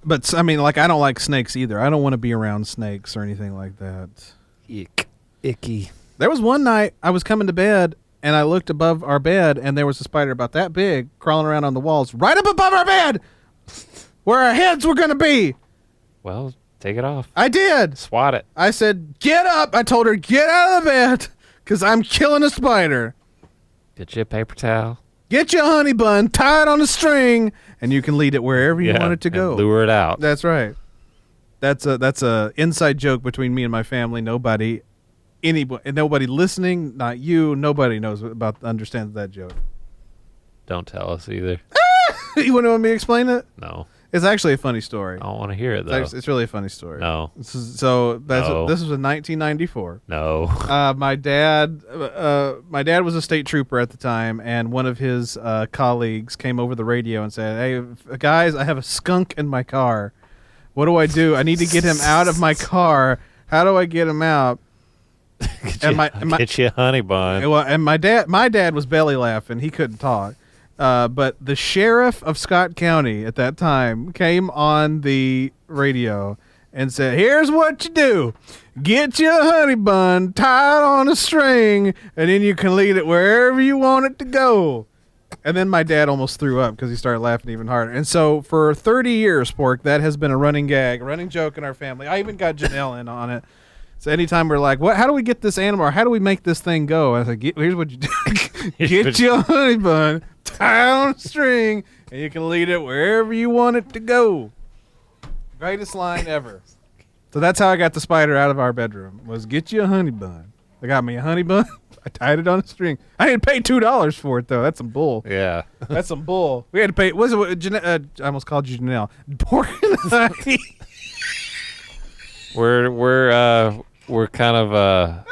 But I mean, like, I don't like snakes either. I don't want to be around snakes or anything like that. Ick. Icky. There was one night I was coming to bed and I looked above our bed and there was a spider about that big crawling around on the walls right up above our bed where our heads were going to be. Well, take it off. I did. Swat it. I said, get up. I told her, get out of the bed because I'm killing a spider. Get you a paper towel. Get your honey bun, tie it on a string, and you can lead it wherever you want it to go. Lure it out. That's right. That's a inside joke between me and my family. Nobody listening, not you. Nobody knows understands that joke. Don't tell us either. You want me to explain it? No. It's actually a funny story. I don't want to hear it, though. It's really a funny story. No. This was in 1994. No. My dad was a state trooper at the time, and one of his colleagues came over the radio and said, "Hey, guys, I have a skunk in my car. What do I do? I need to get him out of my car. How do I get him out?" Get you a honey bun. Well, and my dad was belly laughing. He couldn't talk. But the sheriff of Scott County at that time came on the radio and said, "Here's what you do. Get you a honey bun, tie it on a string, and then you can lead it wherever you want it to go." And then my dad almost threw up because he started laughing even harder. And so for 30 years, Pork, that has been a running gag, a running joke in our family. I even got Janelle in on it. So anytime we're like, "What? How do we get this animal? Or how do we make this thing go?" I was like, "Here's what you do. Get you a honey bun, tie it on a string, and you can lead it wherever you want it to go." Greatest line ever. So that's how I got the spider out of our bedroom, was get you a honey bun. They got me a honey bun. I tied it on a string. I didn't pay $2 for it, though. That's some bull. Yeah. That's some bull. We had to pay. I almost called you Janelle. Pork and honey. We're kind of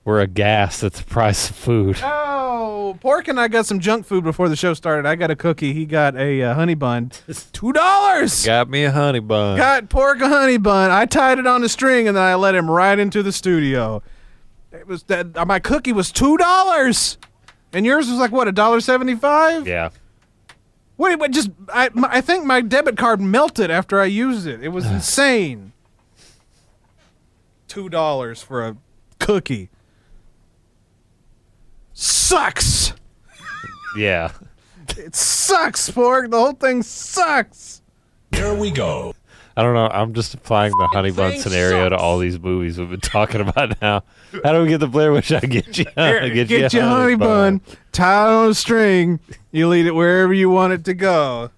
we're aghast at the price of food. Oh, Pork and I got some junk food before the show started. I got a cookie. He got a honey bun. $2. Got me a honey bun. Got Pork a honey bun. I tied it on a string and then I let him right into the studio. It was that my cookie was $2, and yours was like what, $1.75? Yeah. Wait, I think my debit card melted after I used it. It was insane. $2 for a cookie. Sucks. Yeah. It sucks, Pork. The whole thing sucks. Here we go. I don't know. I'm just applying the honey bun scenario to all these movies we've been talking about now. How do we get the Blair Witch? I get you. Get your honey bun, tie it on a string. You lead it wherever you want it to go.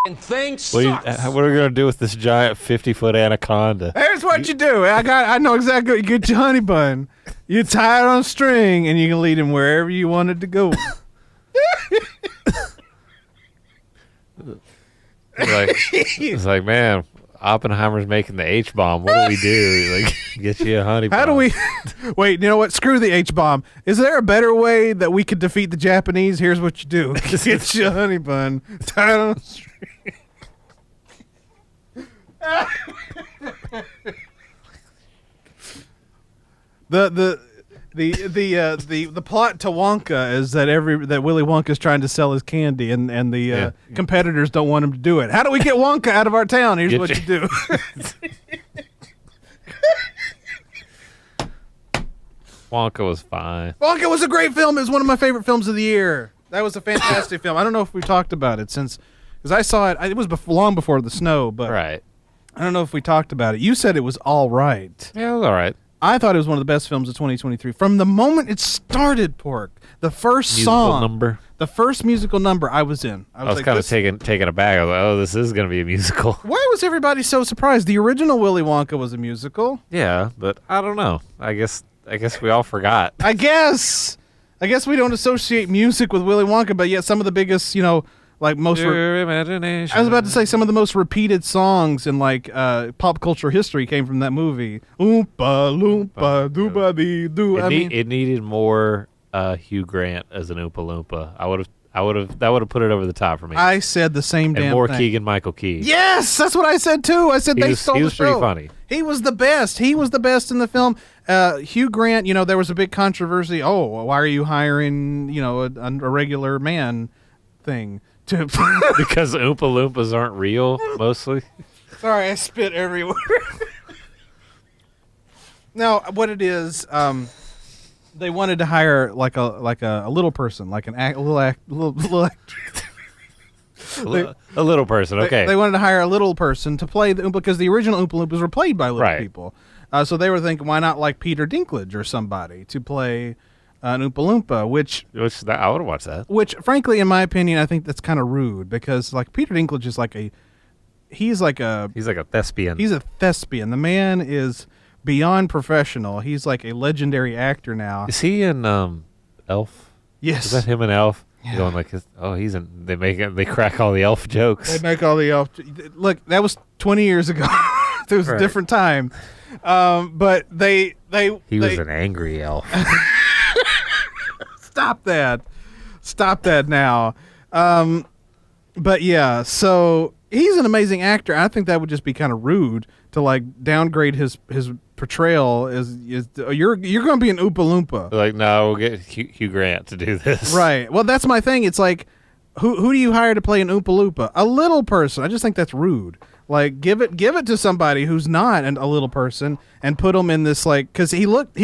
What are we gonna do with this giant 50-foot anaconda? Here's what you do. I know exactly what you get your honey bun. You tie it on a string and you can lead him wherever you want it to go. It's like, man, Oppenheimer's making the H-bomb. What do we do? Like, get you a honey bun. How do we... Wait, you know what? Screw the H-bomb. Is there a better way that we could defeat the Japanese? Here's what you do. Get you a honey bun, tie it on a string. The plot to Wonka is that Willy Wonka is trying to sell his candy and the competitors don't want him to do it. How do we get Wonka out of our town? Here's what you do. Wonka was fine. Wonka was a great film. It was one of my favorite films of the year. That was a fantastic film. I don't know if we talked about it because I saw it. It was long before the snow, but right. I don't know if we talked about it. You said it was all right. Yeah, it was all right. I thought it was one of the best films of 2023. From the moment it started, Pork, the first the first musical number I was in. I was like, kind of taken aback. I was like, oh, this is going to be a musical. Why was everybody so surprised? The original Willy Wonka was a musical. Yeah, but I don't know. I guess we all forgot. I guess we don't associate music with Willy Wonka, but yet some of the biggest, like most imagination. I was about to say some of the most repeated songs in like pop culture history came from that movie. Oompa loompa dooba dee doo. It needed more Hugh Grant as an Oompa Loompa. That would have put it over the top for me. I said the same damn thing. And more Keegan-Michael Key. Yes, that's what I said too. I said they stole the show. He was pretty funny. He was the best. He was the best in the film. Hugh Grant, there was a big controversy. Oh, why are you hiring, a regular man thing? Because Oompa Loompas aren't real, mostly. Sorry, I spit everywhere. No, what it is, they wanted to hire like a little person, like a little actor. A little person, okay. They wanted to hire a little person to play the Oompa because the original Oompa Loompas were played by little people. So they were thinking, why not like Peter Dinklage or somebody to play an Oompa Loompa, which I would watch that. Which, frankly, in my opinion, I think that's kind of rude because like Peter Dinklage is he's like a thespian. He's a thespian. The man is beyond professional. He's like a legendary actor now. Is he in Elf? Yes. Is that him in Elf? Yeah. Going like, he's in. They crack all the elf jokes. They make all the elf. Look, that was 20 years ago. It was a different time. But he was an angry elf. Stop that now. But yeah, so he's an amazing actor. I think that would just be kind of rude to like downgrade his portrayal as you're going to be an Oompa Loompa. Like, no, we'll get Hugh Grant to do this. Right. Well, that's my thing. It's like, who do you hire to play an Oompa Loompa? A little person. I just think that's rude. Like, give it to somebody who's not a little person and put him in this, like, because he looked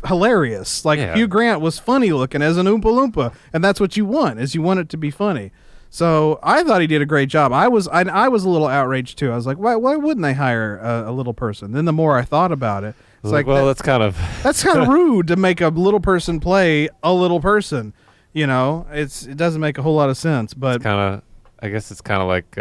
hilarious. Like, Hugh Grant was funny looking as an Oompa Loompa, and that's what you want it to be funny. So I thought he did a great job. I was a little outraged too. I was like, why wouldn't they hire a little person? Then the more I thought about it, it's like, well, that's kind of rude to make a little person play a little person. You know, it doesn't make a whole lot of sense. But I guess it's kind of like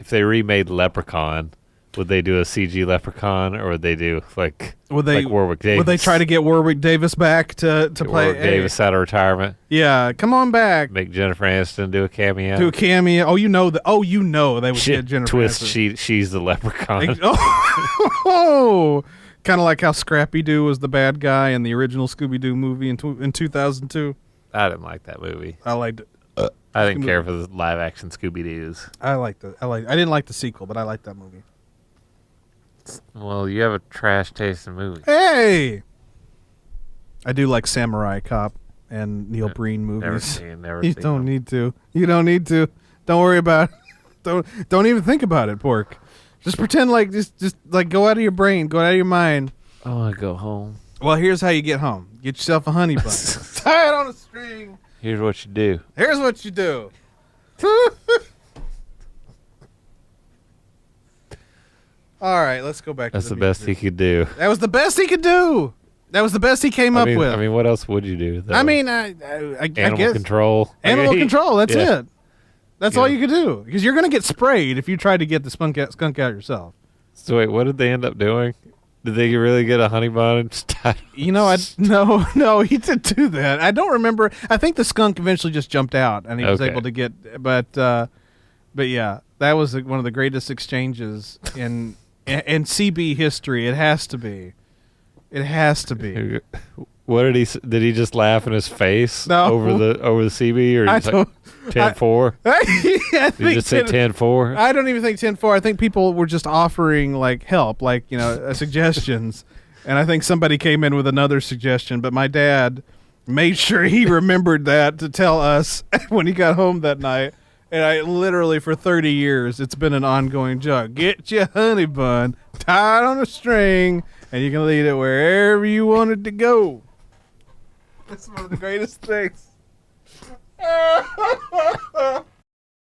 if they remade Leprechaun, would they do a CG Leprechaun or would they do like Warwick Davis? Would they try to get Warwick Davis back to play Warwick Davis out of retirement? Yeah, come on back. Make Jennifer Aniston do a cameo. Oh, you know they would get Jennifer twist. Aniston. She's the Leprechaun. Kind of like how Scrappy Doo was the bad guy in the original Scooby Doo movie in 2002. I didn't like that movie. I liked it. I didn't care for the live action Scooby Doos. I liked it. I didn't like the sequel, but I liked that movie. Well, you have a trash taste in movies. Hey, I do like Samurai Cop and Neil Breen movies. Never You seen don't them. need to. You don't need to. Don't worry about it. Don't even think about it, Pork. Just pretend like just like go out of your brain, go out of your mind. I want to go home. Well, here's how you get home. Get yourself a honey bun. Tie it on a string. Here's what you do. Here's what you do. All right, let's go back. That's to the best he could do. That was the best he could do. That was the best he came up with. I mean, what else would you do? Though? I mean, I Animal guess. control. Animal control. That's yeah. it. That's all you could do. Because you're going to get sprayed if you try to get the skunk out yourself. So wait, what did they end up doing? Did they really get a honey bun? You know, no, he didn't do that. I don't remember. I think the skunk eventually just jumped out and he was able to get. But yeah, that was one of the greatest exchanges in CB history. It has to be. It has to be. What did he? Did he just laugh in his face over the CB or 10-4? Did you just say 10-4? I don't even think 10-4. I think people were just offering like help, like suggestions, and I think somebody came in with another suggestion. But my dad made sure he remembered that to tell us when he got home that night. And I literally for 30 years it's been an ongoing joke. Get your honey bun tied on a string, and you can lead it wherever you want it to go. That's one of the greatest things.